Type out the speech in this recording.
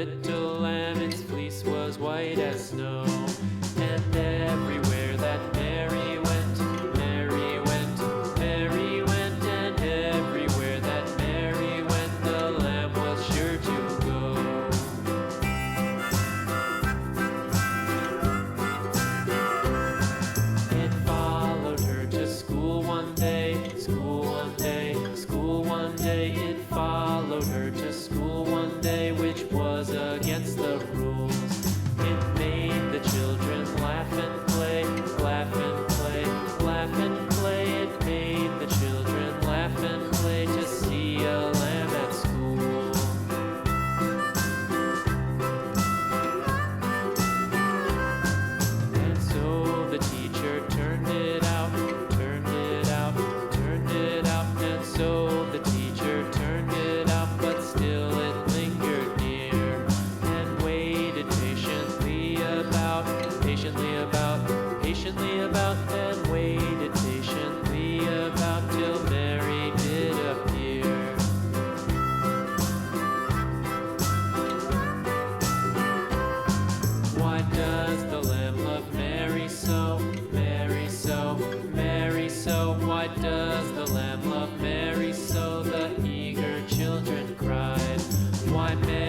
little lamb, its fleece was white as snow. And everywhere that Mary went, Mary went, Mary went, and everywhere that Mary went, the lamb was sure to go. It followed her to school one day, school one day, school one day. It followed her to school one day, which was against the rules. It made the children laugh and play, laugh and play, laugh and play. It made the children laugh and play to see a lamb at school. And so the teacher turned it out, turned it out, turned it out. And so the teacher turned it out, but still it lingered near and waited patiently about, patiently about, patiently about, and waited patiently about till Mary did appear. Why does the lamb love Mary so, Mary so, Mary so? Why does the lamb love Mary so? The eager children cried. Why Mary